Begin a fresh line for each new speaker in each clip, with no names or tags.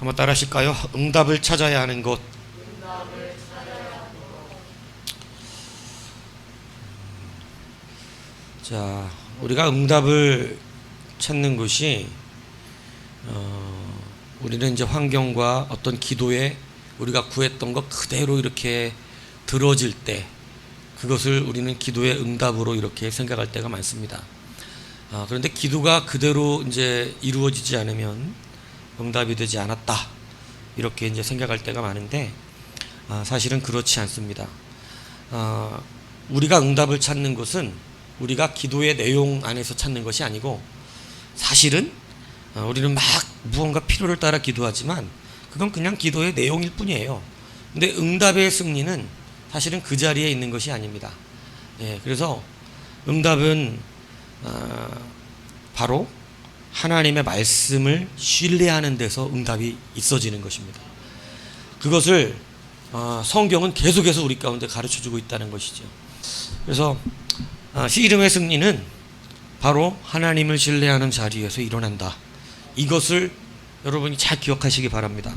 한번 따라 하실까요? 응답을 찾아야 하는 곳. 자, 우리가 응답을 찾는 것이 우리는 이제 환경과 어떤 기도에 우리가 구했던 것 그대로 이렇게 들어질 때 그것을 우리는 기도의 응답으로 이렇게 생각할 때가 많습니다. 그런데 기도가 그대로 이제 이루어지지 않으면 응답이 되지 않았다 이렇게 이제 생각할 때가 많은데 사실은 그렇지 않습니다. 우리가 응답을 찾는 것은 우리가 기도의 내용 안에서 찾는 것이 아니고 사실은 우리는 막 무언가 필요를 따라 기도하지만 그건 그냥 기도의 내용일 뿐이에요. 근데 응답의 승리는 사실은 그 자리에 있는 것이 아닙니다. 그래서 응답은 바로 하나님의 말씀을 신뢰하는 데서 응답이 있어지는 것입니다. 그것을 성경은 계속해서 우리 가운데 가르쳐주고 있다는 것이죠. 그래서 씨름의 승리는 바로 하나님을 신뢰하는 자리에서 일어난다. 이것을 여러분이 잘 기억하시기 바랍니다.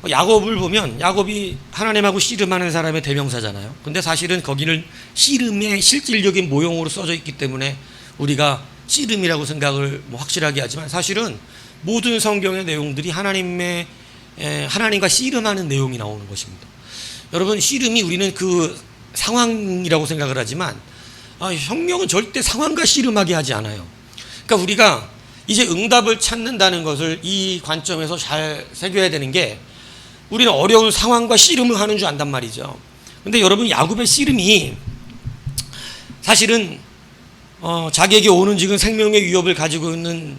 야곱을 보면 야곱이 하나님하고 씨름하는 사람의 대명사잖아요. 근데 사실은 거기는 씨름의 실질적인 모형으로 써져 있기 때문에 우리가 씨름이라고 생각을 확실하게 하지만 사실은 모든 성경의 내용들이 하나님과 씨름하는 내용이 나오는 것입니다. 여러분, 씨름이 우리는 그 상황이라고 생각을 하지만 성경은 절대 상황과 씨름하게 하지 않아요. 그러니까 우리가 이제 응답을 찾는다는 것을 이 관점에서 잘 새겨야 되는 게 우리는 어려운 상황과 씨름을 하는 줄 안단 말이죠. 근데 여러분, 야곱의 씨름이 사실은 자기에게 오는 지금 생명의 위협을 가지고 있는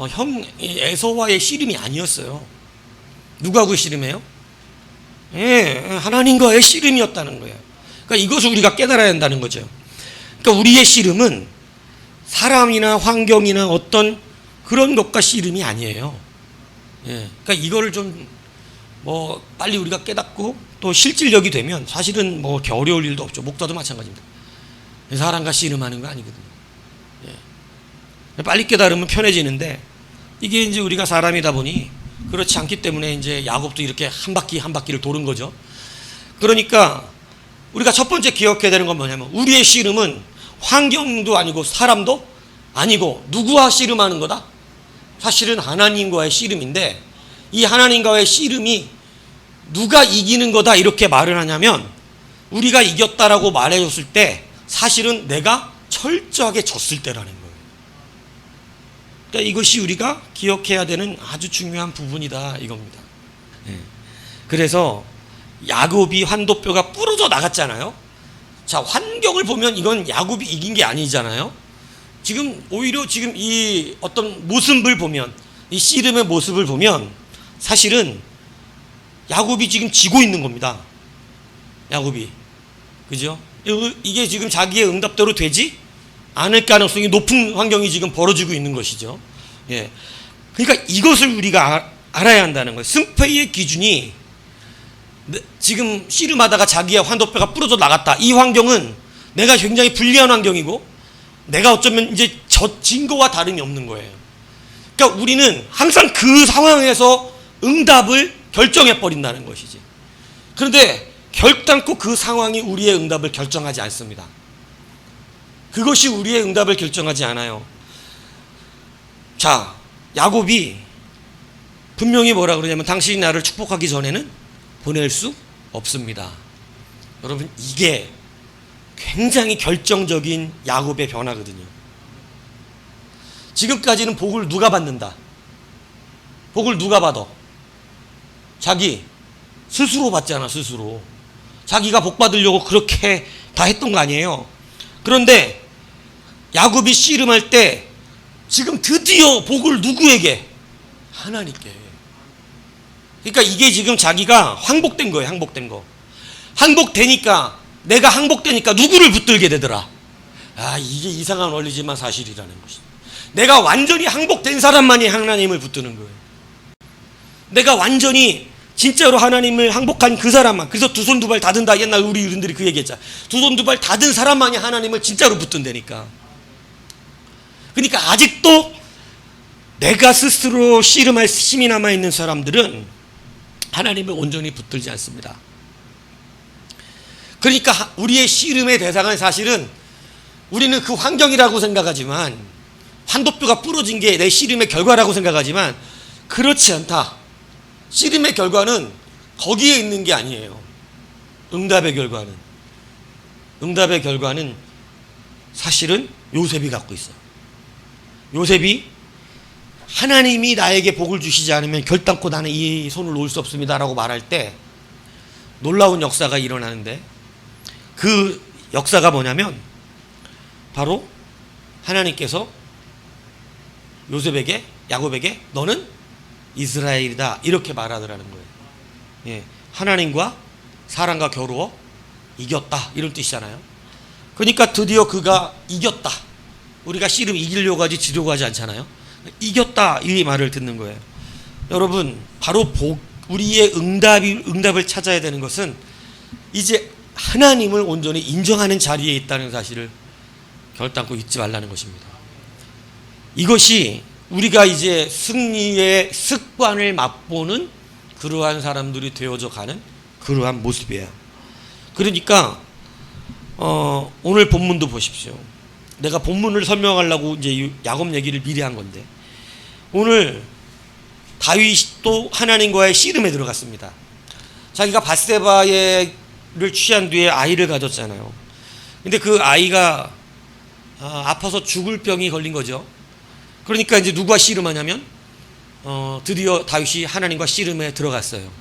형 에서와의 씨름이 아니었어요. 누구하고 씨름해요? 하나님과의 씨름이었다는 거예요. 그러니까 이것을 우리가 깨달아야 한다는 거죠. 그러니까 우리의 씨름은 사람이나 환경이나 어떤 그런 것과 씨름이 아니에요. 그러니까 이거를 좀 빨리 우리가 깨닫고 또 실질력이 되면 사실은 이렇게 어려울 일도 없죠. 목사도 마찬가지입니다. 사람과 씨름하는 거 아니거든요. 빨리 깨달으면 편해지는데 이게 이제 우리가 사람이다 보니 그렇지 않기 때문에 이제 야곱도 이렇게 한 바퀴를 도는 거죠. 그러니까 우리가 첫 번째 기억해야 되는 건 뭐냐면 우리의 씨름은 환경도 아니고 사람도 아니고 누구와 씨름하는 거다? 사실은 하나님과의 씨름인데 이 하나님과의 씨름이 누가 이기는 거다 이렇게 말을 하냐면 우리가 이겼다라고 말해줬을 때 사실은 내가 철저하게 졌을 때라는 거예요. 그러니까 이것이 우리가 기억해야 되는 아주 중요한 부분이다 이겁니다. 그래서 야곱이 환도뼈가 부러져 나갔잖아요. 자, 환경을 보면 이건 야곱이 이긴 게 아니잖아요. 오히려 지금 이 어떤 모습을 보면 이 씨름의 모습을 보면 사실은 야곱이 지금 지고 있는 겁니다. 야곱이. 그죠? 이게 지금 자기의 응답대로 되지 않을 가능성이 높은 환경이 지금 벌어지고 있는 것이죠. 그러니까 이것을 우리가 알아야 한다는 거예요. 승패의 기준이 지금 씨름하다가 자기의 환도뼈가 부러져 나갔다. 이 환경은 내가 굉장히 불리한 환경이고 내가 어쩌면 이제 진 거와 다름이 없는 거예요. 그러니까 우리는 항상 그 상황에서 응답을 결정해 버린다는 것이지. 그런데 결단코 그 상황이 우리의 응답을 결정하지 않습니다. 그것이 우리의 응답을 결정하지 않아요. 자, 야곱이 분명히 뭐라 그러냐면 당신이 나를 축복하기 전에는 보낼 수 없습니다. 여러분, 이게 굉장히 결정적인 야곱의 변화거든요. 지금까지는 복을 누가 받는다? 복을 누가 받아? 자기 스스로 받잖아. 스스로 자기가 복 받으려고 그렇게 다 했던 거 아니에요. 그런데 야곱이 씨름할 때 지금 드디어 복을 누구에게? 하나님께. 그러니까 이게 지금 자기가 항복된 거예요. 항복된 거. 항복되니까 내가 항복되니까 누구를 붙들게 되더라? 이게 이상한 원리지만 사실이라는 것이죠. 내가 완전히 항복된 사람만이 하나님을 붙드는 거예요. 내가 완전히 진짜로 하나님을 항복한 그 사람만. 그래서 두 손 두 발 다 든다. 옛날 우리 어른들이 그 얘기했잖아. 두 손 두 발 다 든 사람만이 하나님을 진짜로 붙든다니까. 그러니까 아직도 내가 스스로 씨름할 힘이 남아있는 사람들은 하나님을 온전히 붙들지 않습니다. 그러니까 우리의 씨름의 대상은 사실은 우리는 그 환경이라고 생각하지만, 환도뼈가 부러진 게 내 씨름의 결과라고 생각하지만 그렇지 않다. 씨름의 결과는 거기에 있는 게 아니에요. 응답의 결과는 사실은 요셉이 갖고 있어. 요셉이 하나님이 나에게 복을 주시지 않으면 결단코 나는 이 손을 놓을 수 없습니다 라고 말할 때 놀라운 역사가 일어나는데, 그 역사가 뭐냐면 바로 하나님께서 요셉에게, 야곱에게 너는 이스라엘이다 이렇게 말하더라는 거예요. 예, 하나님과 사람과 겨루어 이겼다 이런 뜻이잖아요. 그러니까 드디어 그가 이겼다. 우리가 씨름 이기려고 하지 지려고 하지 않잖아요. 이겼다 이 말을 듣는 거예요. 여러분, 바로 우리의 응답을 찾아야 되는 것은 이제 하나님을 온전히 인정하는 자리에 있다는 사실을 결단코 잊지 말라는 것입니다. 이것이 우리가 이제 승리의 습관을 맛보는 그러한 사람들이 되어져 가는 그러한 모습이에요. 그러니까 오늘 본문도 보십시오. 내가 본문을 설명하려고 이제 야곱 얘기를 미리 한 건데, 오늘 다윗도 하나님과의 씨름에 들어갔습니다. 자기가 밧세바를 취한 뒤에 아이를 가졌잖아요. 근데 그 아이가 아파서 죽을 병이 걸린 거죠. 그러니까 이제 누구와 씨름하냐면 드디어 다윗이 하나님과 씨름에 들어갔어요.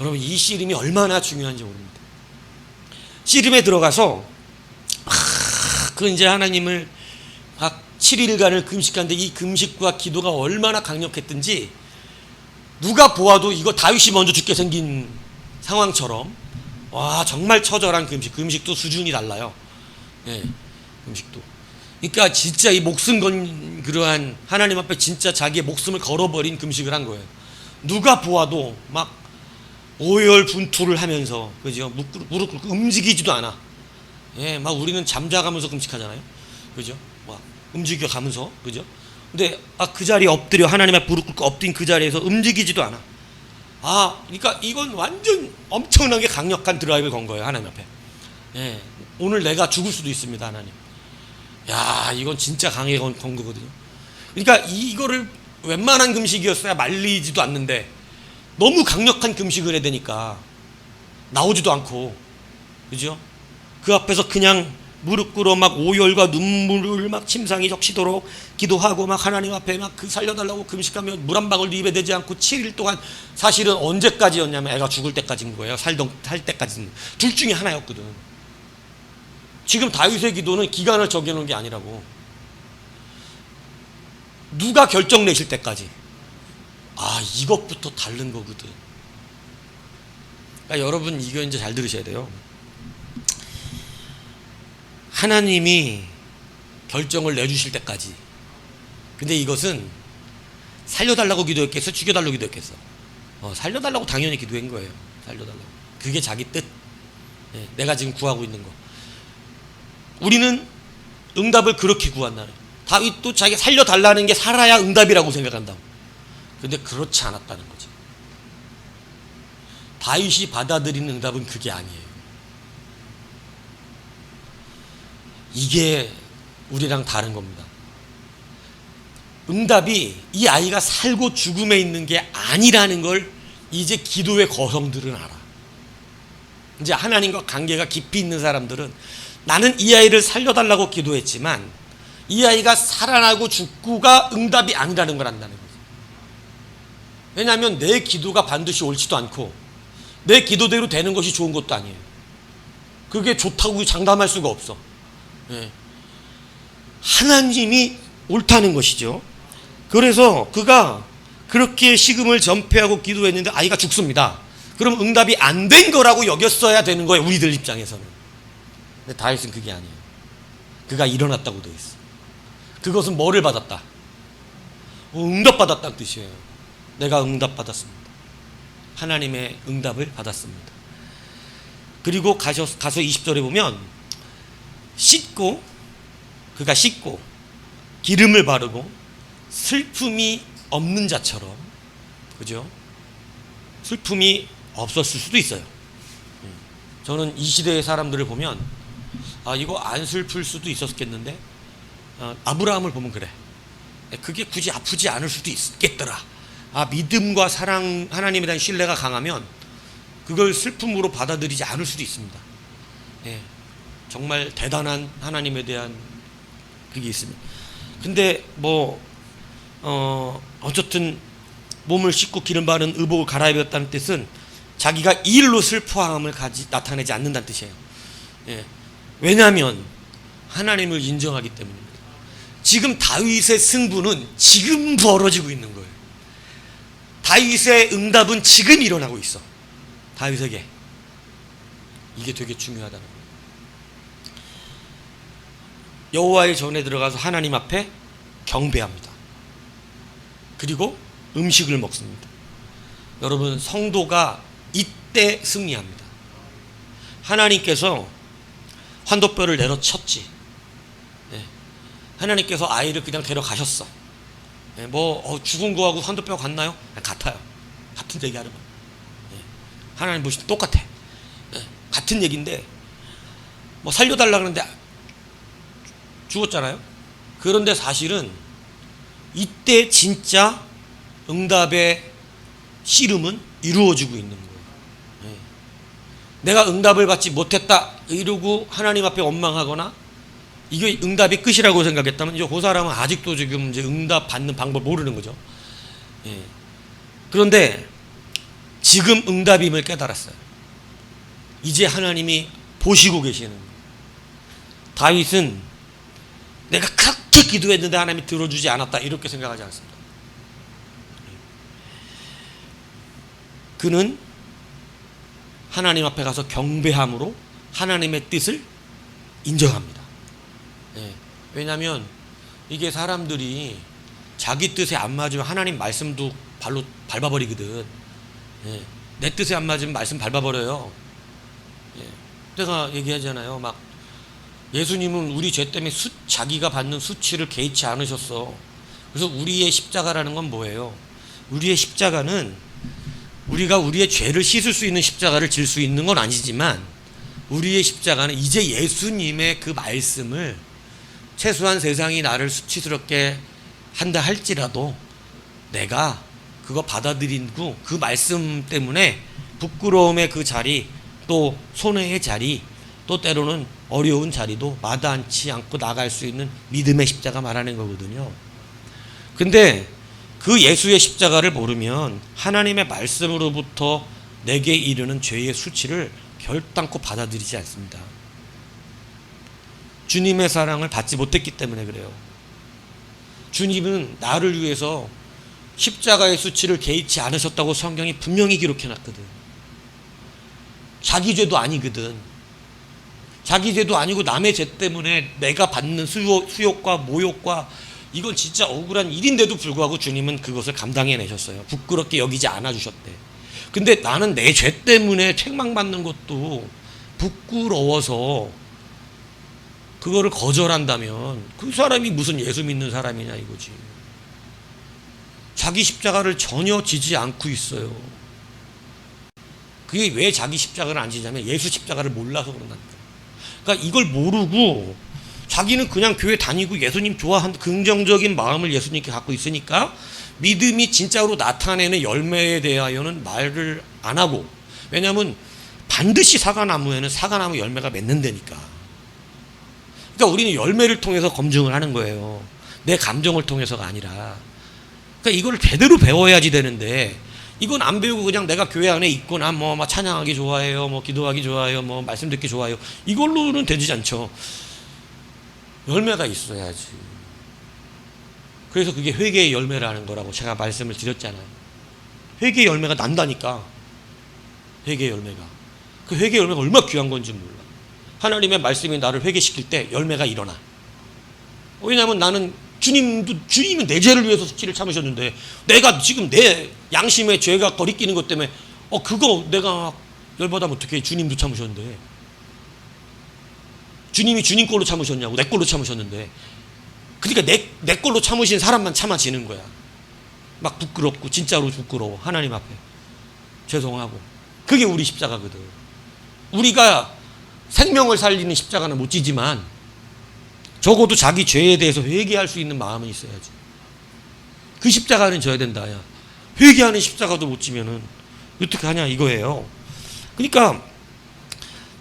여러분, 이 씨름이 얼마나 중요한지 모릅니다. 씨름에 들어가서 그 이제 하나님을 7일간을 금식하는데, 이 금식과 기도가 얼마나 강력했든지 누가 보아도 이거 다윗이 먼저 죽게 생긴 상황처럼, 와 정말 처절한 금식도 수준이 달라요. 예, 금식도. 그러니까 진짜 이 목숨 건 그러한 하나님 앞에 진짜 자기의 목숨을 걸어버린 금식을 한 거예요. 누가 보아도 막 오열분투를 하면서, 그죠? 무릎 꿇고 움직이지도 않아. 예, 막 우리는 잠자가면서 금식하잖아요. 그죠? 막 움직여가면서, 그죠? 근데 그 자리에 엎드려, 하나님 앞에 무릎 꿇고 엎드린 그 자리에서 움직이지도 않아. 그러니까 이건 완전 엄청나게 강력한 드라이브를 건 거예요, 하나님 앞에. 예, 오늘 내가 죽을 수도 있습니다, 하나님. 야, 이건 진짜 강하게 건 거거든요. 그러니까 이거를 웬만한 금식이었어야 말리지도 않는데 너무 강력한 금식을 해야 되니까 나오지도 않고, 그죠? 그 앞에서 그냥 무릎 꿇어 막 오열과 눈물을 막 침상이 적시도록 기도하고 막 하나님 앞에 막 그 살려달라고 금식하며 물 한 방울 입에 대지 않고 7일 동안, 사실은 언제까지였냐면 애가 죽을 때까지인 거예요. 살 때까지는. 둘 중에 하나였거든. 지금 다윗의 기도는 기간을 정해놓은 게 아니라고. 누가 결정 내실 때까지. 이것부터 다른 거거든. 그러니까 여러분, 이거 이제 잘 들으셔야 돼요. 하나님이 결정을 내주실 때까지. 근데 이것은 살려달라고 기도했겠어? 죽여달라고 기도했겠어? 살려달라고 당연히 기도한 거예요. 살려달라고. 그게 자기 뜻. 내가 지금 구하고 있는 거. 우리는 응답을 그렇게 구한다는. 다윗도 자기 살려달라는 게 살아야 응답이라고 생각한다고. 근데 그렇지 않았다는 거지. 다윗이 받아들이는 응답은 그게 아니에요. 이게 우리랑 다른 겁니다. 응답이 이 아이가 살고 죽음에 있는 게 아니라는 걸 이제 기도의 거성들은 알아. 이제 하나님과 관계가 깊이 있는 사람들은, 나는 이 아이를 살려달라고 기도했지만 이 아이가 살아나고 죽고가 응답이 아니라는 걸 안다는 거죠. 왜냐하면 내 기도가 반드시 옳지도 않고 내 기도대로 되는 것이 좋은 것도 아니에요. 그게 좋다고 장담할 수가 없어. 하나님이 옳다는 것이죠. 그래서 그가 그렇게 식음을 전폐하고 기도했는데 아이가 죽습니다. 그럼 응답이 안 된 거라고 여겼어야 되는 거예요, 우리들 입장에서는. 근데 다윗은 그게 아니에요. 그가 일어났다고 되어 있어. 그것은 뭐를 받았다? 응답받았다는 뜻이에요. 내가 응답받았습니다. 하나님의 응답을 받았습니다. 그리고 가서 20절에 보면 그가 씻고 기름을 바르고 슬픔이 없는 자처럼, 그죠? 슬픔이 없었을 수도 있어요. 저는 이 시대의 사람들을 보면 이거 안 슬플 수도 있었겠는데 아브라함을 보면 그래. 그게 굳이 아프지 않을 수도 있겠더라. 믿음과 사랑, 하나님에 대한 신뢰가 강하면 그걸 슬픔으로 받아들이지 않을 수도 있습니다. 정말 대단한 하나님에 대한 그게 있습니다. 근데 어쨌든 몸을 씻고 기름 바른 의복을 갈아입었다는 뜻은 자기가 이 일로 슬퍼함을 나타내지 않는다는 뜻이에요. 왜냐하면 하나님을 인정하기 때문입니다. 지금 다윗의 승부는 지금 벌어지고 있는 거예요. 다윗의 응답은 지금 일어나고 있어. 다윗에게. 이게 되게 중요하다는 거예요. 여호와의 전에 들어가서 하나님 앞에 경배합니다. 그리고 음식을 먹습니다. 여러분, 성도가 이때 승리합니다. 하나님께서 환도뼈를 내려쳤지. 하나님께서 아이를 그냥 데려가셨어. 죽은 거하고 환도뼈가 같나요? 같아요. 같은 얘기 하는 거예요. 하나님 보실 때 똑같아. 같은 얘기인데 살려달라 그러는데 죽었잖아요. 그런데 사실은 이때 진짜 응답의 씨름은 이루어지고 있는 거예요. 내가 응답을 받지 못했다 이러고 하나님 앞에 원망하거나 이게 응답이 끝이라고 생각했다면 이제 그 사람은 아직도 지금 이제 응답 받는 방법 모르는 거죠. 그런데 지금 응답임을 깨달았어요. 이제 하나님이 보시고 계시는 거예요. 다윗은 내가 그렇게 기도했는데 하나님이 들어주지 않았다 이렇게 생각하지 않습니다. 그는 하나님 앞에 가서 경배함으로 하나님의 뜻을 인정합니다. 왜냐하면 이게 사람들이 자기 뜻에 안 맞으면 하나님 말씀도 발로 밟아버리거든. 내 뜻에 안 맞으면 말씀 밟아버려요. 내가 얘기하잖아요. 막 예수님은 우리 죄 때문에 자기가 받는 수치를 개의치 않으셨어. 그래서 우리의 십자가라는 건 뭐예요? 우리의 십자가는 우리가 우리의 죄를 씻을 수 있는 십자가를 질 수 있는 건 아니지만 우리의 십자가는 이제 예수님의 그 말씀을 최소한 세상이 나를 수치스럽게 한다 할지라도 내가 그거 받아들이고 그 말씀 때문에 부끄러움의 그 자리, 또 손해의 자리, 또 때로는 어려운 자리도 마다하지 않고 나갈 수 있는 믿음의 십자가 말하는 거거든요. 근데 그 예수의 십자가를 모르면 하나님의 말씀으로부터 내게 이르는 죄의 수치를 결단코 받아들이지 않습니다. 주님의 사랑을 받지 못했기 때문에 그래요. 주님은 나를 위해서 십자가의 수치를 개의치 않으셨다고 성경이 분명히 기록해놨거든. 자기 죄도 아니거든. 자기 죄도 아니고 남의 죄 때문에 내가 받는 수욕과 모욕과 이건 진짜 억울한 일인데도 불구하고 주님은 그것을 감당해내셨어요. 부끄럽게 여기지 않아주셨대. 근데 나는 내 죄 때문에 책망받는 것도 부끄러워서 그거를 거절한다면 그 사람이 무슨 예수 믿는 사람이냐 이거지. 자기 십자가를 전혀 지지 않고 있어요. 그게 왜 자기 십자가를 안 지냐면 예수 십자가를 몰라서 그런다니까. 그러니까 이걸 모르고 자기는 그냥 교회 다니고 예수님 좋아하는 긍정적인 마음을 예수님께 갖고 있으니까 믿음이 진짜로 나타내는 열매에 대하여는 말을 안 하고, 왜냐하면 반드시 사과나무에는 사과나무 열매가 맺는다니까. 그러니까 우리는 열매를 통해서 검증을 하는 거예요. 내 감정을 통해서가 아니라. 그러니까 이걸 제대로 배워야지 되는데 이건 안 배우고 그냥 내가 교회 안에 있거나 막 찬양하기 좋아해요, 기도하기 좋아해요, 말씀 듣기 좋아해요. 이걸로는 되지 않죠. 열매가 있어야지. 그래서 그게 회개의 열매라는 거라고 제가 말씀을 드렸잖아요. 회개의 열매가 난다니까. 회개의 열매가. 그 회개의 열매가 얼마나 귀한 건지 몰라. 하나님의 말씀이 나를 회개시킬 때 열매가 일어나. 왜냐하면 나는 주님은 내 죄를 위해서 수치를 참으셨는데 내가 지금 내 양심의 죄가 거리끼는 것 때문에 그거 내가 열받으면 어떻게 해. 주님도 참으셨는데. 주님이 주님 걸로 참으셨냐고. 내 걸로 참으셨는데. 그러니까 내 걸로 참으신 사람만 참아지는 거야. 막 부끄럽고 진짜로 부끄러워. 하나님 앞에 죄송하고. 그게 우리 십자가거든. 우리가 생명을 살리는 십자가는 못 지지만 적어도 자기 죄에 대해서 회개할 수 있는 마음은 있어야지. 그 십자가는 져야 된다. 야. 회개하는 십자가도 못 지면은 어떻게 하냐 이거예요. 그러니까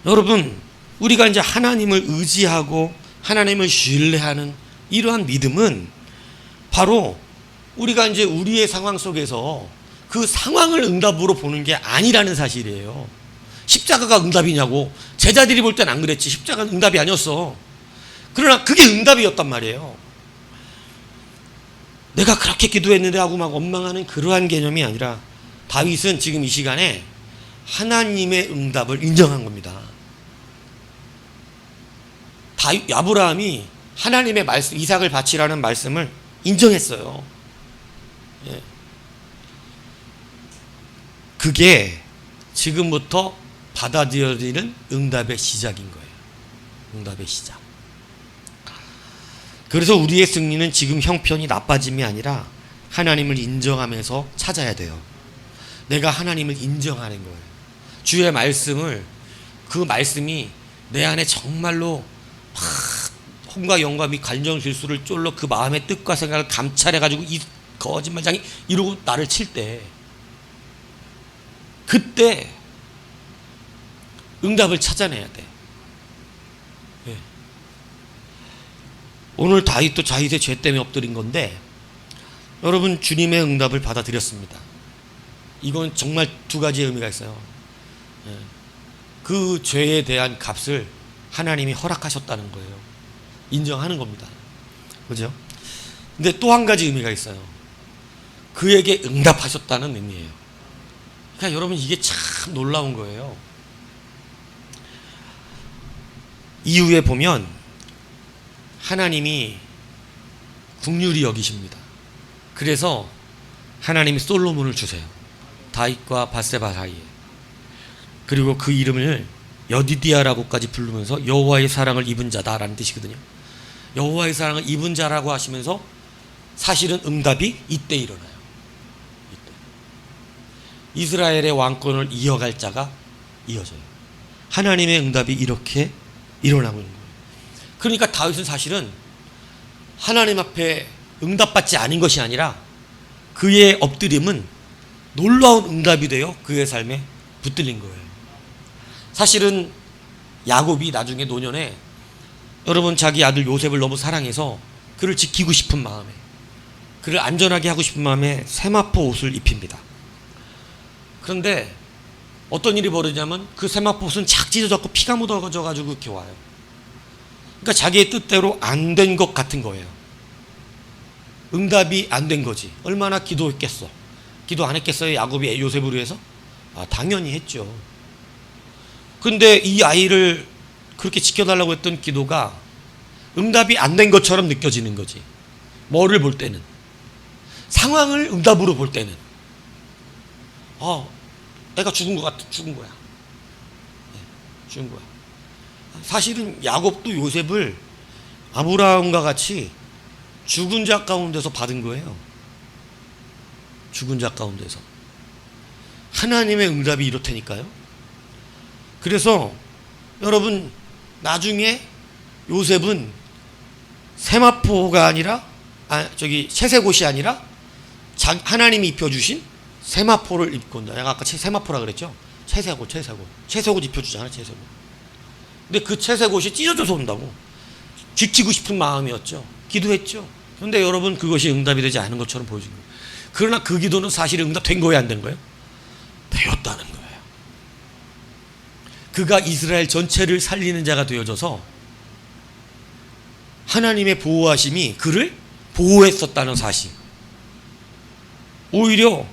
여러분, 우리가 이제 하나님을 의지하고 하나님을 신뢰하는 이러한 믿음은 바로 우리가 이제 우리의 상황 속에서 그 상황을 응답으로 보는 게 아니라는 사실이에요. 십자가가 응답이냐고. 제자들이 볼 땐 안 그랬지. 십자가는 응답이 아니었어. 그러나 그게 응답이었단 말이에요. 내가 그렇게 기도했는데 하고 막 원망하는 그러한 개념이 아니라 다윗은 지금 이 시간에 하나님의 응답을 인정한 겁니다. 아브라함이 하나님의 말씀, 이삭을 바치라는 말씀을 인정했어요. 예. 그게 지금부터 받아들여지는 응답의 시작인 거예요. 응답의 시작. 그래서 우리의 승리는 지금 형편이 나빠짐이 아니라 하나님을 인정하면서 찾아야 돼요. 내가 하나님을 인정하는 거예요. 주의 말씀을, 그 말씀이 내 안에 정말로 혼과 영감이 관정 질수를 쫄러 그 마음의 뜻과 생각을 감찰해가지고 이 거짓말장이 이러고 나를 칠 때, 그때 응답을 찾아내야 돼. 예. 오늘 다윗도 자윗의 죄 때문에 엎드린 건데, 여러분, 주님의 응답을 받아들였습니다. 이건 정말 두 가지의 의미가 있어요. 예. 그 죄에 대한 값을 하나님이 허락하셨다는 거예요. 인정하는 겁니다. 그죠? 근데 또 한 가지 의미가 있어요. 그에게 응답하셨다는 의미예요. 그러니까 여러분, 이게 참 놀라운 거예요. 이후에 보면 하나님이 긍휼히 여기십니다. 그래서 하나님이 솔로몬을 주세요. 다윗과 밧세바 사이에. 그리고 그 이름을 여디디아라고까지 부르면서 여호와의 사랑을 입은 자다라는 뜻이거든요. 여호와의 사랑을 입은 자라고 하시면서 사실은 응답이 이때 일어나요. 이때. 이스라엘의 왕권을 이어갈 자가 이어져요. 하나님의 응답이 이렇게 일어나고 있는 거예요. 그러니까 다윗은 사실은 하나님 앞에 응답받지 않은 것이 아니라 그의 엎드림은 놀라운 응답이 되어 그의 삶에 붙들린 거예요. 사실은 야곱이 나중에 노년에, 여러분, 자기 아들 요셉을 너무 사랑해서 그를 지키고 싶은 마음에, 그를 안전하게 하고 싶은 마음에 세마포 옷을 입힙니다. 그런데 어떤 일이 벌어지냐면 그 세마포 옷은 착 찢어졌고 피가 묻어져 가지고 이렇게 와요. 그러니까 자기의 뜻대로 안 된 것 같은 거예요. 응답이 안 된 거지. 얼마나 기도했겠어. 기도 안 했겠어요? 야곱이 요셉을 위해서? 당연히 했죠. 근데 이 아이를 그렇게 지켜달라고 했던 기도가 응답이 안 된 것처럼 느껴지는 거지. 뭐를 볼 때는, 상황을 응답으로 볼 때는, 애가 죽은 것 같아. 죽은 거야. 죽은 거야. 사실은 야곱도 요셉을 아브라함과 같이 죽은 자 가운데서 받은 거예요. 죽은 자 가운데서. 하나님의 응답이 이렇다니까요. 그래서 여러분, 나중에 요셉은 세마포가 아니라, 채색옷이 아니라 하나님이 입혀주신 세마포를 입고 온다. 내가 아까 세마포라 그랬죠? 채색옷 입혀주잖아, 채색옷. 근데 그 채색옷이 찢어져서 온다고. 지키고 싶은 마음이었죠. 기도했죠. 그런데 여러분, 그것이 응답이 되지 않은 것처럼 보여진 거예요. 그러나 그 기도는 사실 응답된 거예요, 안 된 거예요? 되었다는 거예요. 그가 이스라엘 전체를 살리는 자가 되어져서 하나님의 보호하심이 그를 보호했었다는 사실. 오히려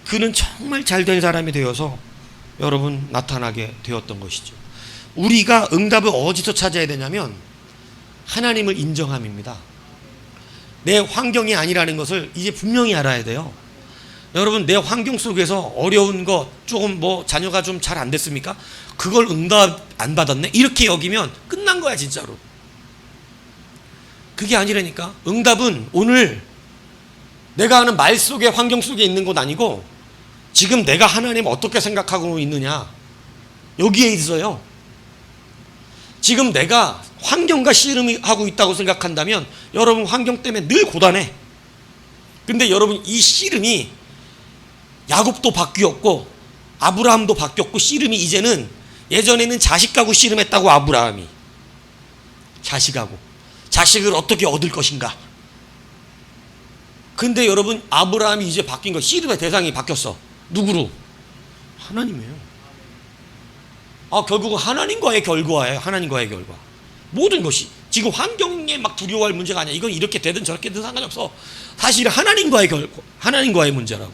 그는 정말 잘된 사람이 되어서 여러분 나타나게 되었던 것이죠. 우리가 응답을 어디서 찾아야 되냐면 하나님을 인정함입니다. 내 환경이 아니라는 것을 이제 분명히 알아야 돼요. 여러분, 내 환경 속에서 어려운 것, 조금 자녀가 좀 잘 안 됐습니까? 그걸 응답 안 받았네? 이렇게 여기면 끝난 거야, 진짜로. 그게 아니라니까. 응답은 오늘 내가 하는 말 속에 환경 속에 있는 것 아니고 지금 내가 하나님 어떻게 생각하고 있느냐 여기에 있어요. 지금 내가 환경과 씨름하고 있다고 생각한다면 여러분 환경 때문에 늘 고단해. 근데 여러분 이 씨름이 야곱도 바뀌었고 아브라함도 바뀌었고 씨름이 이제는 예전에는 자식하고 씨름했다고 아브라함이 자식하고 자식을 어떻게 얻을 것인가. 근데 여러분 아브라함이 이제 바뀐 거 씨름의 대상이 바뀌었어. 누구로? 하나님이에요. 결국은 하나님과의 결과예요. 하나님과의 결과. 모든 것이 지금 환경에 막 두려워할 문제가 아니야. 이건 이렇게 되든 저렇게 되든 상관이 없어. 사실 하나님과의 결과, 하나님과의 문제라고.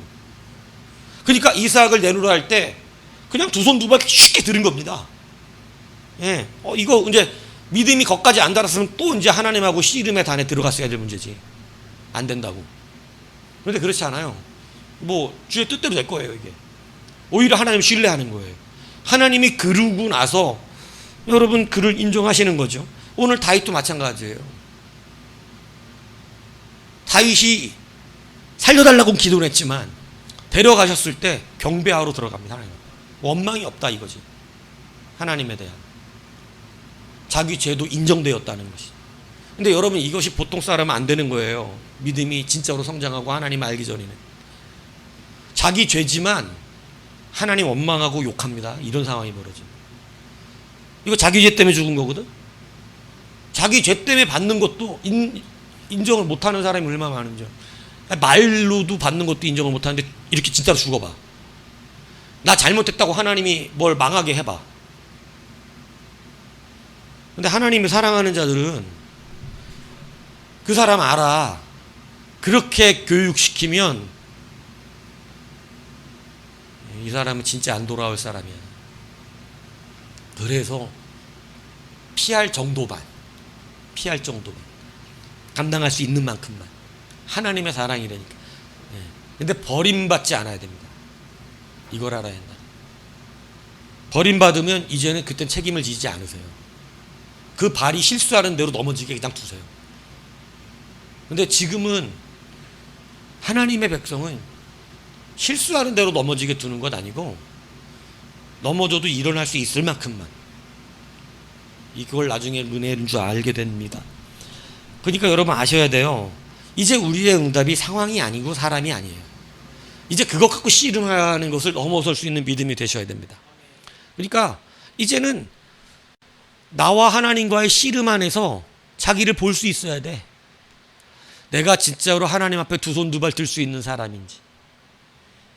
그러니까 이삭을 내놓으라 할 때 그냥 두 손 두 발 쉽게 들은 겁니다. 예, 이거 이제 믿음이 거기까지 안 달았으면 또 이제 하나님하고 씨름의 단에 들어갔어야 될 문제지. 안 된다고. 그런데 그렇지 않아요. 뭐 주의 뜻대로 될 거예요 이게. 오히려 하나님 신뢰하는 거예요. 하나님이 그러고 나서 여러분 그를 인정하시는 거죠. 오늘 다윗도 마찬가지예요. 다윗이 살려달라고 기도를 했지만 데려가셨을 때 경배하러 들어갑니다. 하나님. 원망이 없다 이거지. 하나님에 대한 자기 죄도 인정되었다는 것이. 근데 여러분 이것이 보통 사람은 안 되는 거예요. 믿음이 진짜로 성장하고 하나님 알기 전에는 자기 죄지만 하나님 원망하고 욕합니다. 이런 상황이 벌어져. 이거 자기 죄 때문에 죽은 거거든. 자기 죄 때문에 받는 것도 인정을 못하는 사람이 얼마나 많은지. 말로도 받는 것도 인정을 못하는데 이렇게 진짜로 죽어봐. 나 잘못했다고 하나님이 뭘 망하게 해봐. 근데 하나님이 사랑하는 자들은 그 사람 알아. 그렇게 교육시키면 이 사람은 진짜 안 돌아올 사람이야. 그래서 피할 정도만 감당할 수 있는 만큼만 하나님의 사랑이라니까. 근데 버림받지 않아야 됩니다. 이걸 알아야 한다. 버림받으면 이제는 그땐 책임을 지지 않으세요. 그 발이 실수하는 대로 넘어지게 그냥 두세요. 근데 지금은 하나님의 백성은 실수하는 대로 넘어지게 두는 것 아니고 넘어져도 일어날 수 있을 만큼만, 이걸 나중에 은혜인 줄 알게 됩니다. 그러니까 여러분 아셔야 돼요. 이제 우리의 응답이 상황이 아니고 사람이 아니에요. 이제 그것 갖고 씨름하는 것을 넘어설 수 있는 믿음이 되셔야 됩니다. 그러니까 이제는 나와 하나님과의 씨름 안에서 자기를 볼 수 있어야 돼. 내가 진짜로 하나님 앞에 두 손 두 발 들 수 있는 사람인지.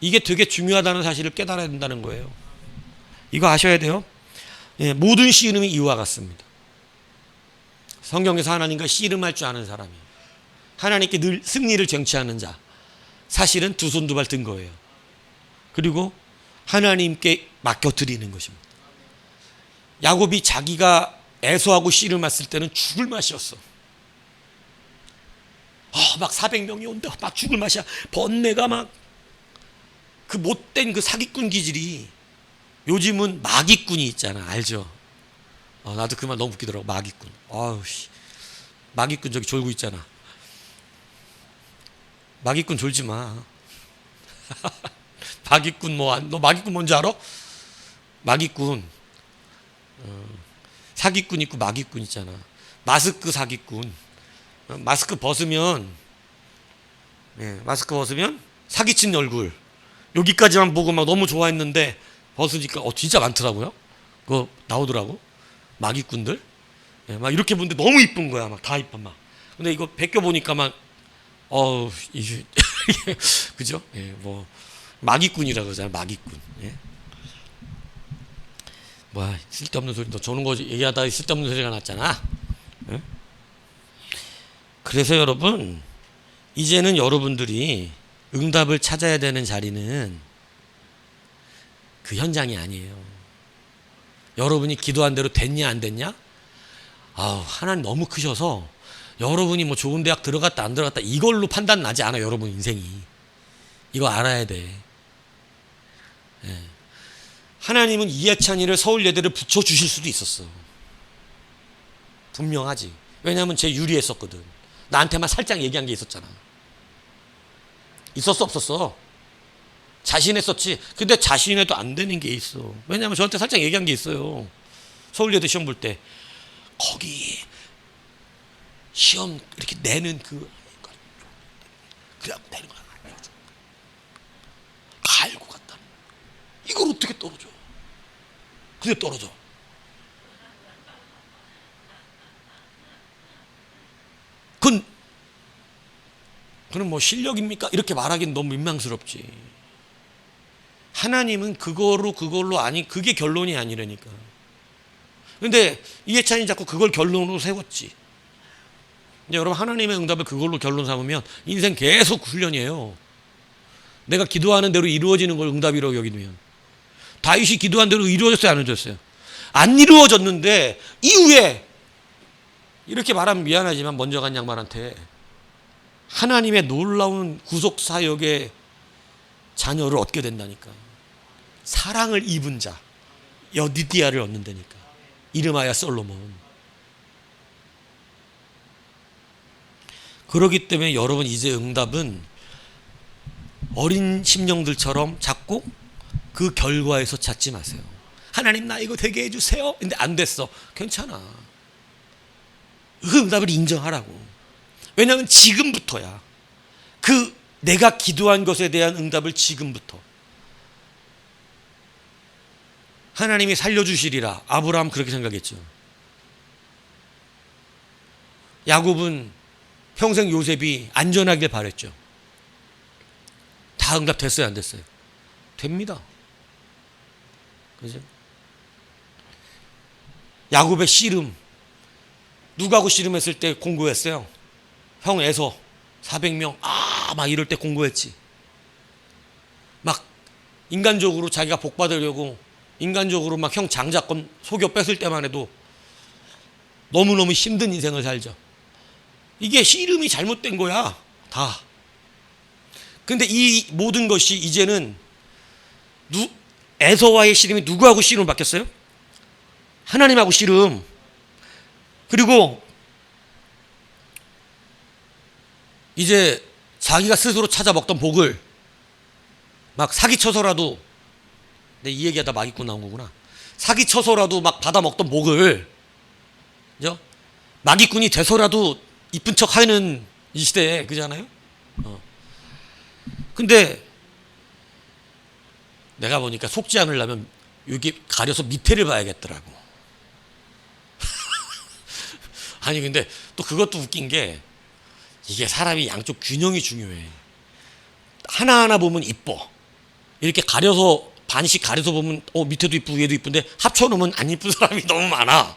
이게 되게 중요하다는 사실을 깨달아야 된다는 거예요. 이거 아셔야 돼요. 모든 씨름이 이와 같습니다. 성경에서 하나님과 씨름할 줄 아는 사람이에요. 하나님께 늘 승리를 쟁취하는 자. 사실은 두 손 두 발 든 거예요. 그리고 하나님께 맡겨드리는 것입니다. 야곱이 자기가 애서하고 씨름했을 때는 죽을 맛이었어. 막 400명이 온다. 막 죽을 맛이야. 번뇌가 막 그 못된 그 사기꾼 기질이, 요즘은 마기꾼이 있잖아. 알죠? 나도 그 말 너무 웃기더라고. 마기꾼. 마기꾼 저기 졸고 있잖아. 마기꾼 졸지 마. 마기꾼 너 마기꾼 뭔지 알아? 마기꾼. 사기꾼 있고 마기꾼 있잖아. 마스크 사기꾼. 마스크 벗으면 사기친 얼굴. 여기까지만 보고 막 너무 좋아했는데 벗으니까 진짜 많더라고요. 그거 나오더라고. 마기꾼들. 막 이렇게 보는데 너무 이쁜 거야. 막 다 이쁜 막. 근데 이거 벗겨보니까 막 이게 그죠? 뭐 마기꾼이라고 그러잖아요. 마기꾼. 쓸데없는 소리. 너 저는 거 얘기하다가 쓸데없는 소리가 났잖아. 그래서 여러분, 이제는 여러분들이 응답을 찾아야 되는 자리는 그 현장이 아니에요. 여러분이 기도한 대로 됐냐 안 됐냐? 하나님 너무 크셔서 여러분이 뭐 좋은 대학 들어갔다 안 들어갔다 이걸로 판단 나지 않아. 여러분 인생이. 이거 알아야 돼. 하나님은 이해찬이를 서울예대를 붙여주실 수도 있었어. 분명하지. 왜냐하면 쟤 유리했었거든. 나한테만 살짝 얘기한 게 있었잖아. 있었어 없었어? 자신했었지. 근데 자신해도 안 되는 게 있어. 왜냐하면 저한테 살짝 얘기한 게 있어요. 서울예대 시험 볼 때 거기 시험 이렇게 내는 그냥 내는 거야. 갈고 갔다. 이걸 어떻게 떨어져? 근데 떨어져. 그건 뭐 실력입니까? 이렇게 말하기는 너무 민망스럽지. 하나님은 그걸로 아니, 그게 결론이 아니라니까. 근데 이해찬이 자꾸 그걸 결론으로 세웠지. 근데 여러분, 하나님의 응답을 그걸로 결론 삼으면 인생 계속 훈련이에요. 내가 기도하는 대로 이루어지는 걸 응답이라고 여기면. 다윗이 기도한 대로 이루어졌어요, 안 이루어졌어요? 안 이루어졌는데 이후에 이렇게 말하면 미안하지만 먼저 간 양반한테 하나님의 놀라운 구속 사역의 자녀를 얻게 된다니까. 사랑을 입은 자 여디디아를 얻는다니까. 이름하여 솔로몬. 그렇기 때문에 여러분, 이제 응답은 어린 심령들처럼 자꾸 그 결과에서 찾지 마세요. 하나님 나 이거 되게 해주세요. 근데 안 됐어. 괜찮아. 그 응답을 인정하라고. 왜냐하면 지금부터야. 그 내가 기도한 것에 대한 응답을 지금부터. 하나님이 살려주시리라. 아브라함 그렇게 생각했죠. 야곱은 평생 요셉이 안전하길 바랬죠. 다 응답됐어요, 안 됐어요? 됩니다. 그죠? 야곱의 씨름, 누가하고 씨름했을 때 공고했어요. 형 에서 400명 막 이럴 때 공고했지. 막 인간적으로 자기가 복 받으려고 인간적으로 막 형 장자권 속여 뺐을 때만 해도 너무너무 힘든 인생을 살죠. 이게 씨름이 잘못된 거야, 다. 근데 이 모든 것이 이제는 에서와의 씨름이 누구하고 씨름 바뀌었어요? 하나님하고 씨름. 그리고 이제 자기가 스스로 찾아 먹던 복을 막 사기쳐서라도, 내 이 얘기하다 마기꾼 나온 거구나. 사기쳐서라도 막 받아 먹던 복을, 그죠? 마기꾼이 돼서라도 이쁜 척 하는 이 시대에, 그잖아요? 근데 내가 보니까 속지 않으려면 여기 가려서 밑에를 봐야겠더라고. 아니 근데 또 그것도 웃긴 게, 이게 사람이 양쪽 균형이 중요해. 하나하나 보면 이뻐. 이렇게 가려서 반씩 가려서 보면 밑에도 이쁘고 얘도 이쁜데 합쳐놓으면 안 이쁜 사람이 너무 많아.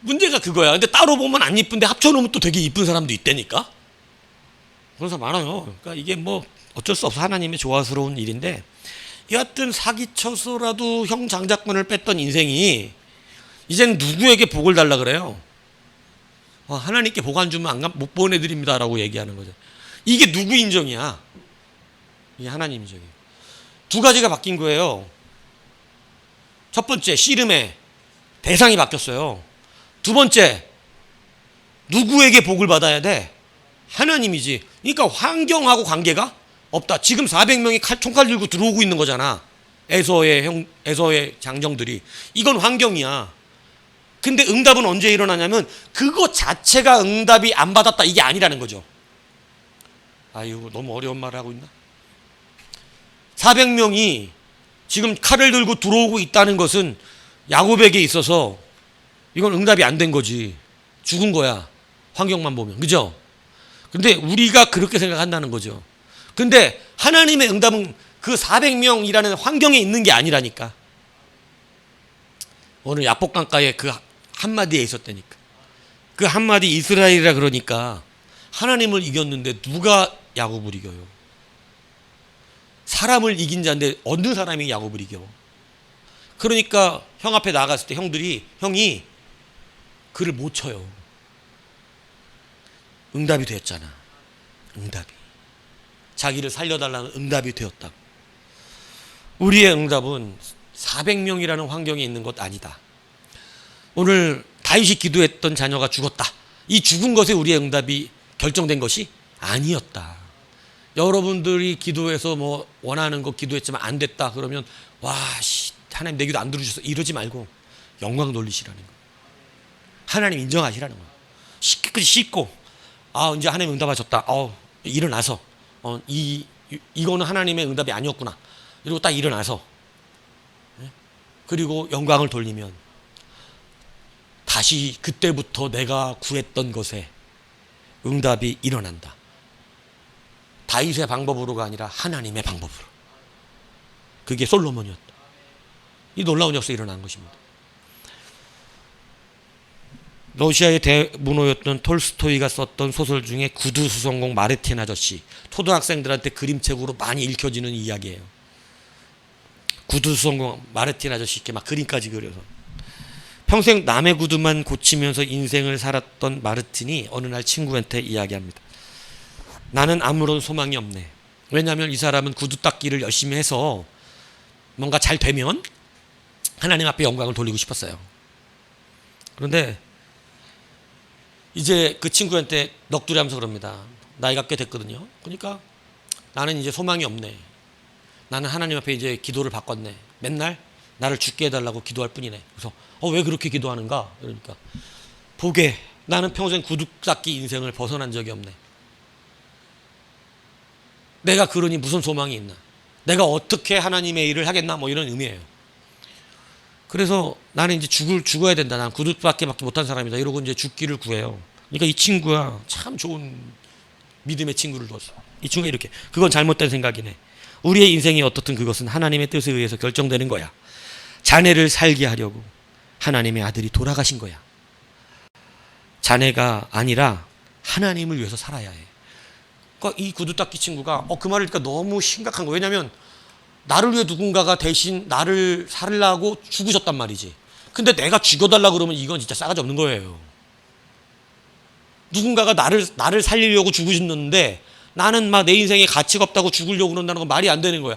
문제가 그거야. 근데 따로 보면 안 이쁜데 합쳐놓으면 또 되게 이쁜 사람도 있다니까. 그런 사람 많아요. 그러니까 이게 뭐 어쩔 수 없어, 하나님의 조화스러운 일인데, 여하튼 사기쳐서라도 형 장자권을 뺐던 인생이 이제는 누구에게 복을 달라 그래요? 하나님께 복 안 주면 못 보내드립니다라고 얘기하는 거죠. 이게 누구 인정이야? 이게 하나님 인정이에요. 두 가지가 바뀐 거예요. 첫 번째, 씨름의 대상이 바뀌었어요. 두 번째, 누구에게 복을 받아야 돼? 하나님이지. 그러니까 환경하고 관계가 없다. 지금 400명이 총칼 들고 들어오고 있는 거잖아. 에서의 장정들이. 이건 환경이야. 근데 응답은 언제 일어나냐면 그거 자체가 응답이 안 받았다, 이게 아니라는 거죠. 아이고, 너무 어려운 말을 하고 있나? 400명이 지금 칼을 들고 들어오고 있다는 것은 야곱에게 있어서 이건 응답이 안 된 거지. 죽은 거야, 환경만 보면. 그죠? 근데 우리가 그렇게 생각한다는 거죠. 근데 하나님의 응답은 그 400명이라는 환경에 있는 게 아니라니까. 오늘 야복강가에 그 한마디에 있었다니까. 그 한마디 이스라엘이라 그러니까 하나님을 이겼는데 누가 야곱을 이겨요? 사람을 이긴 자인데 어느 사람이 야곱을 이겨? 그러니까 형 앞에 나갔을 때 형이 그를 못 쳐요. 응답이 되었잖아. 응답이. 자기를 살려달라는 응답이 되었다. 우리의 응답은 400명이라는 환경에 있는 것 아니다. 오늘 다윗이 기도했던 자녀가 죽었다. 이 죽은 것에 우리의 응답이 결정된 것이 아니었다. 여러분들이 기도해서 뭐 원하는 거 기도했지만 안 됐다 그러면 와, 하나님 내 기도 안 들어주셔서 이러지 말고 영광 돌리시라는 거. 하나님 인정하시라는 거. 깨끗이 씻고 이제 하나님 응답하셨다. 일어나서 이거는 하나님의 응답이 아니었구나. 이러고 딱 일어나서 그리고 영광을 돌리면 다시 그때부터 내가 구했던 것에 응답이 일어난다. 다윗의 방법으로가 아니라 하나님의 방법으로. 그게 솔로몬이었다. 이 놀라운 역사가 일어난 것입니다. 러시아의 대문호였던 톨스토이가 썼던 소설 중에 구두수성공 마르틴 아저씨, 초등학생들한테 그림책으로 많이 읽혀지는 이야기예요. 구두수성공 마르틴 아저씨 이렇게 막 그림까지 그려서 평생 남의 구두만 고치면서 인생을 살았던 마르틴이 어느 날 친구한테 이야기합니다. 나는 아무런 소망이 없네. 왜냐하면 이 사람은 구두 닦기를 열심히 해서 뭔가 잘 되면 하나님 앞에 영광을 돌리고 싶었어요. 그런데 이제 그 친구한테 넋두리하면서 그럽니다. 나이가 꽤 됐거든요. 그러니까 나는 이제 소망이 없네. 나는 하나님 앞에 이제 기도를 바꿨네. 맨날 나를 죽게 해달라고 기도할 뿐이네. 그래서 왜 그렇게 기도하는가? 그러니까 보게 나는 평생 구두 닦기 인생을 벗어난 적이 없네. 내가 그러니 무슨 소망이 있나? 내가 어떻게 하나님의 일을 하겠나? 뭐 이런 의미예요. 그래서 나는 이제 죽어야 된다. 난 구두밖에 못한 사람이다. 이러고 이제 죽기를 구해요. 그러니까 이 친구가 참 좋은 믿음의 친구를 뒀어. 이 친구가 이렇게 그건 잘못된 생각이네. 우리의 인생이 어떻든 그것은 하나님의 뜻에 의해서 결정되는 거야. 자네를 살게 하려고 하나님의 아들이 돌아가신 거야. 자네가 아니라 하나님을 위해서 살아야 해. 그러니까 이 구두 닦기 친구가 그 말을 그러니까 너무 심각한 거예요. 왜냐하면 나를 위해 누군가가 대신 나를 살라고 죽으셨단 말이지. 근데 내가 죽여달라 그러면 이건 진짜 싸가지 없는 거예요. 누군가가 나를 살리려고 죽으셨는데 나는 막 내 인생에 가치가 없다고 죽으려고 그런다는 건 말이 안 되는 거야.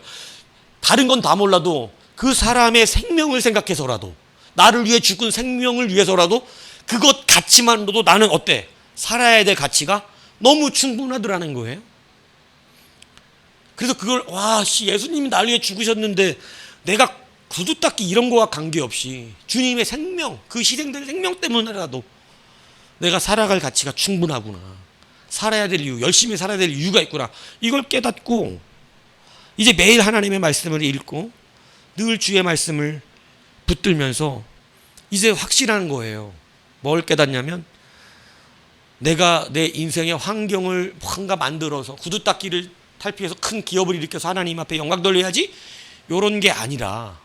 다른 건 다 몰라도 그 사람의 생명을 생각해서라도 나를 위해 죽은 생명을 위해서라도 그것 가치만으로도 나는 어때? 살아야 될 가치가 너무 충분하더라는 거예요. 그래서 그걸 예수님이 나를 위해 죽으셨는데 내가 구두 닦기 이런 거와 관계없이 주님의 생명, 그 희생된 생명 때문에라도 내가 살아갈 가치가 충분하구나. 살아야 될 이유, 열심히 살아야 될 이유가 있구나. 이걸 깨닫고 이제 매일 하나님의 말씀을 읽고 늘 주의 말씀을 붙들면서 이제 확실한 거예요. 뭘 깨닫냐면 내가 내 인생의 환경을 뭔가 만들어서 구두 닦기를 탈피해서 큰 기업을 일으켜서 하나님 앞에 영광 돌려야지 이런 게 아니라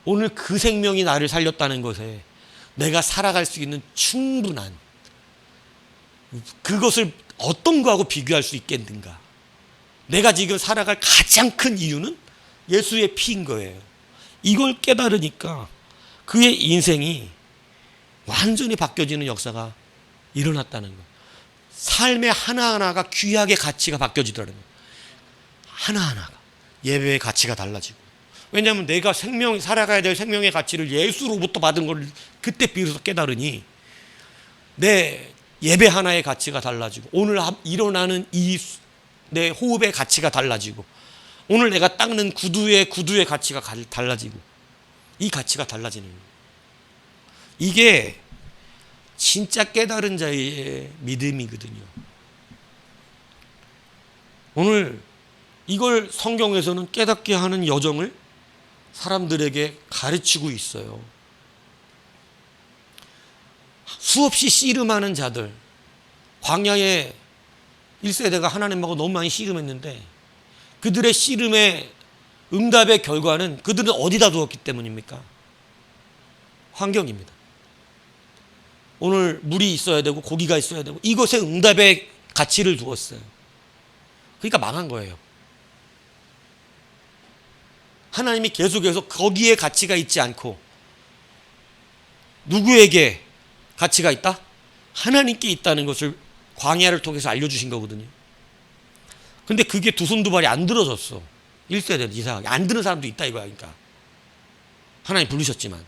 오늘 그 생명이 나를 살렸다는 것에 내가 살아갈 수 있는 충분한 그것을 어떤 거하고 비교할 수 있겠는가. 내가 지금 살아갈 가장 큰 이유는 예수의 피인 거예요. 이걸 깨달으니까 그의 인생이 완전히 바뀌어지는 역사가 일어났다는 거예요. 삶의 하나하나가 귀하게 가치가 바뀌어지더라는 거예요. 하나하나가 예배의 가치가 달라지고. 왜냐하면 내가 살아가야 될 생명의 가치를 예수로부터 받은 걸 그때 비로소 깨달으니 내 예배 하나의 가치가 달라지고 오늘 일어나는 이 내 호흡의 가치가 달라지고 오늘 내가 닦는 구두의 가치가 달라지고 이 가치가 달라지는 거예요. 이게 진짜 깨달은 자의 믿음이거든요. 오늘 이걸 성경에서는 깨닫게 하는 여정을 사람들에게 가르치고 있어요. 수없이 씨름하는 자들, 광야의 1세대가 하나님하고 너무 많이 씨름했는데 그들의 씨름의 응답의 결과는 그들은 어디다 두었기 때문입니까? 환경입니다. 오늘 물이 있어야 되고 고기가 있어야 되고 이것에 응답의 가치를 두었어요. 그러니까 망한 거예요. 하나님이 계속해서 거기에 가치가 있지 않고 누구에게 가치가 있다? 하나님께 있다는 것을 광야를 통해서 알려주신 거거든요. 근데 그게 두 손 두 발이 안 들어졌어. 1세대는 이상하게 안 드는 사람도 있다 이거야. 그러니까 하나님 부르셨지만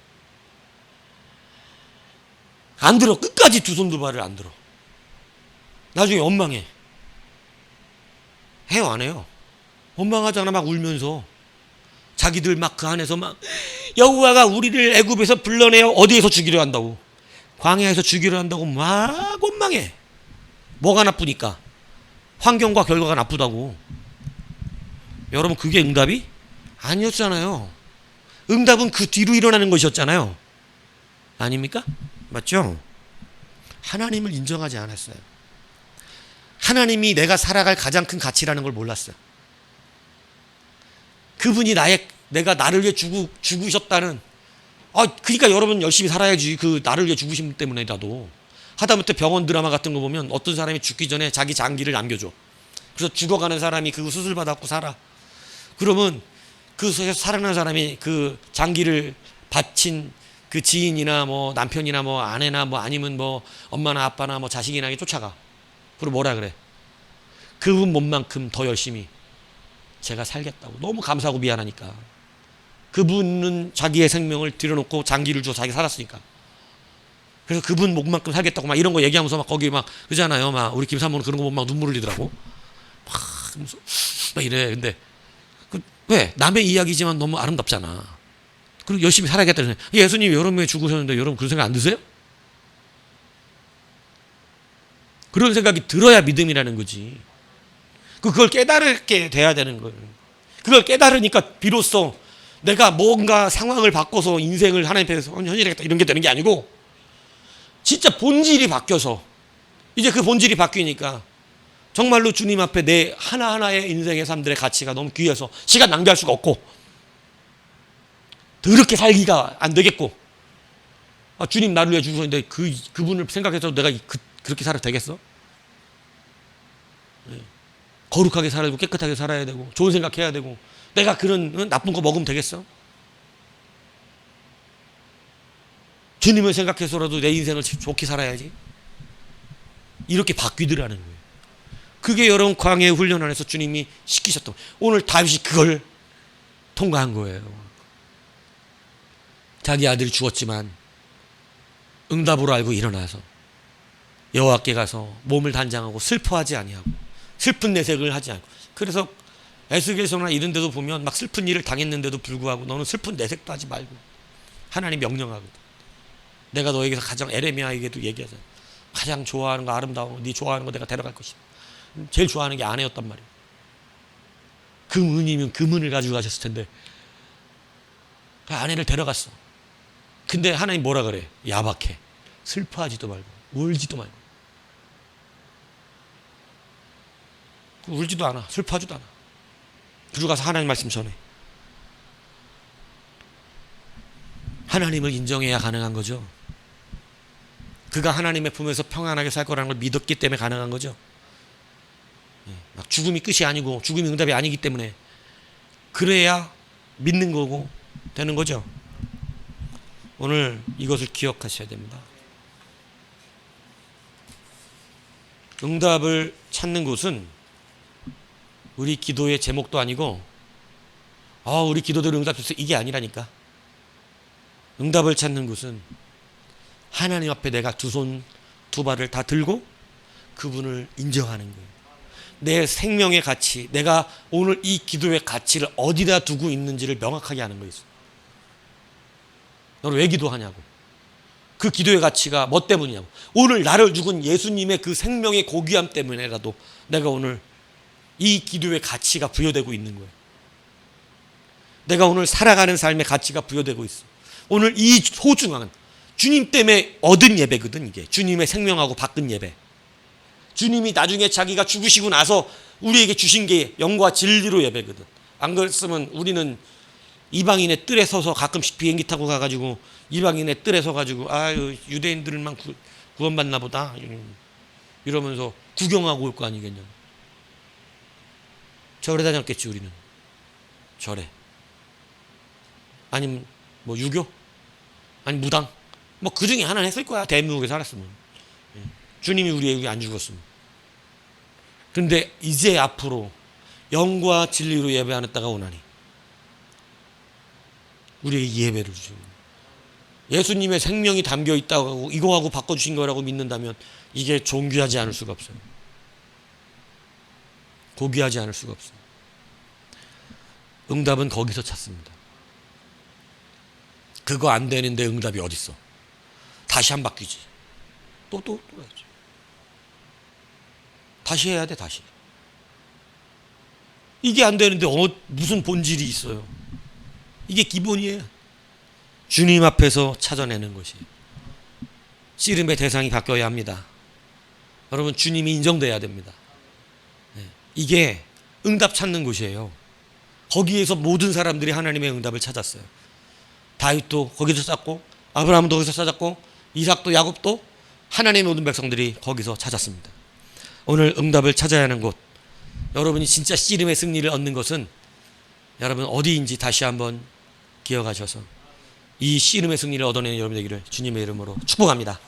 안 들어. 끝까지 두 손 두 발을 안 들어. 나중에 원망해. 해요, 안 해요? 원망하잖아. 막 울면서. 자기들 막 그 안에서 막 여호와가 우리를 애굽에서 불러내어 어디에서 죽이려 한다고, 광야에서 죽이려 한다고 막 원망해. 뭐가 나쁘니까? 환경과 결과가 나쁘다고. 여러분, 그게 응답이 아니었잖아요. 응답은 그 뒤로 일어나는 것이었잖아요. 아닙니까? 맞죠? 하나님을 인정하지 않았어요. 하나님이 내가 살아갈 가장 큰 가치라는 걸 몰랐어요. 그분이 내가 나를 위해 죽으셨다는, 그러니까 여러분 열심히 살아야지. 그 나를 위해 죽으신 분 때문에라도. 하다못해 병원 드라마 같은 거 보면 어떤 사람이 죽기 전에 자기 장기를 남겨줘. 그래서 죽어가는 사람이 그 수술 받았고 살아. 그러면 그 살아난 사람이 그 장기를 바친 그 지인이나 뭐 남편이나 뭐 아내나 뭐 아니면 뭐 엄마나 아빠나 뭐 자식이나 쫓아가. 그리고 뭐라 그래? 그분 몸만큼 더 열심히 제가 살겠다고. 너무 감사하고 미안하니까. 그분은 자기의 생명을 들여놓고 장기를 줘 자기 살았으니까. 그래서 그분 목만큼 살겠다고 막 이런 거 얘기하면서 막 거기 막 그러잖아요. 막 우리 김사모는 그런 거 보면 막 눈물 흘리더라고. 막 이래. 근데 왜? 남의 이야기지만 너무 아름답잖아. 그리고 열심히 살아야겠다. 예수님이 여러 명이 죽으셨는데 여러분 그런 생각 안 드세요? 그런 생각이 들어야 믿음이라는 거지. 그걸 깨달게 돼야 되는 거예요. 그걸 깨달으니까 비로소 내가 뭔가 상황을 바꿔서 인생을 하나님 앞에서 현실하겠다 이런 게 되는 게 아니고, 진짜 본질이 바뀌어서, 이제 그 본질이 바뀌니까 정말로 주님 앞에 내 하나하나의 인생의 삶들의 가치가 너무 귀해서 시간 낭비할 수가 없고, 더럽게 살기가 안 되겠고, 주님 나를 위해 주셨는데 그분을 생각해서 내가 그렇게 살아도 되겠어? 거룩하게 살아야 되고 깨끗하게 살아야 되고 좋은 생각해야 되고, 내가 그런 나쁜 거 먹으면 되겠어? 주님을 생각해서라도 내 인생을 좋게 살아야지. 이렇게 바뀌더라는 거예요. 그게 여러분 광야의 훈련 안에서 주님이 시키셨던, 오늘 다윗이 그걸 통과한 거예요. 자기 아들이 죽었지만 응답으로 알고 일어나서 여호와께 가서 몸을 단장하고 슬퍼하지 아니하고 슬픈 내색을 하지 않고. 그래서 에스겔서나 이런 데도 보면 막 슬픈 일을 당했는데도 불구하고 너는 슬픈 내색도 하지 말고, 하나님 명령하거든. 내가 너에게서 가장, 에레미야에게도 얘기하잖아. 가장 좋아하는 거 아름다워, 네 좋아하는 거 내가 데려갈 것이다. 제일 좋아하는 게 아내였단 말이야. 금은이면 금은을 가지고 가셨을 텐데 그 아내를 데려갔어. 근데 하나님 뭐라 그래? 야박해. 슬퍼하지도 말고 울지도 말고. 울지도 않아. 슬퍼하지도 않아. 그리고 가서 하나님 말씀 전해. 하나님을 인정해야 가능한 거죠. 그가 하나님의 품에서 평안하게 살 거라는 걸 믿었기 때문에 가능한 거죠. 막 죽음이 끝이 아니고 죽음이 응답이 아니기 때문에, 그래야 믿는 거고 되는 거죠. 오늘 이것을 기억하셔야 됩니다. 응답을 찾는 곳은 우리 기도의 제목도 아니고 우리 기도대로 응답됐어 이게 아니라니까. 응답을 찾는 곳은 하나님 앞에 내가 두 손 두 발을 다 들고 그분을 인정하는 거예요. 내 생명의 가치, 내가 오늘 이 기도의 가치를 어디다 두고 있는지를 명확하게 하는 거예요. 너는 왜 기도하냐고. 그 기도의 가치가 뭐 때문이냐고. 오늘 나를 죽은 예수님의 그 생명의 고귀함 때문에라도 내가 오늘 이 기도의 가치가 부여되고 있는 거예요. 내가 오늘 살아가는 삶의 가치가 부여되고 있어. 오늘 이 소중한 주님 때문에 얻은 예배거든. 이게 주님의 생명하고 바꾼 예배. 주님이 나중에 자기가 죽으시고 나서 우리에게 주신 게 영과 진리로 예배거든. 안 그랬으면 우리는 이방인의 뜰에 서서, 가끔씩 비행기 타고 가가지고 이방인의 뜰에 서가지고 유대인들만 구원받나 보다 이러면서 구경하고 올 거 아니겠냐. 절에 다녔겠지 우리는. 절에. 아니면 뭐 유교? 아니 무당? 뭐 그 중에 하나는 했을 거야. 대한민국에 살았으면. 주님이 우리에게 안 죽었으면. 근데 이제 앞으로 영과 진리로 예배하는 때가 오나니 우리에게 예배를 주시는. 예수님의 생명이 담겨 있다고 이거하고 바꿔주신 거라고 믿는다면 이게 존귀하지 않을 수가 없어요. 고귀하지 않을 수가 없어요. 응답은 거기서 찾습니다. 그거 안 되는데 응답이 어딨어. 다시 한 바퀴지. 또 해야지. 다시 해야 돼. 다시. 이게 안 되는데 무슨 본질이 있어요. 이게 기본이에요. 주님 앞에서 찾아내는 것이. 씨름의 대상이 바뀌어야 합니다. 여러분, 주님이 인정돼야 됩니다. 이게 응답 찾는 곳이에요. 거기에서 모든 사람들이 하나님의 응답을 찾았어요. 다윗도 거기서 찾았고, 아브라함도 거기서 찾았고, 이삭도 야곱도 하나님의 모든 백성들이 거기서 찾았습니다. 오늘 응답을 찾아야 하는 곳, 여러분이 진짜 씨름의 승리를 얻는 것은 여러분 어디인지 다시 한번 기억하셔서 이 씨름의 승리를 얻어내는 여러분 되기를 주님의 이름으로 축복합니다.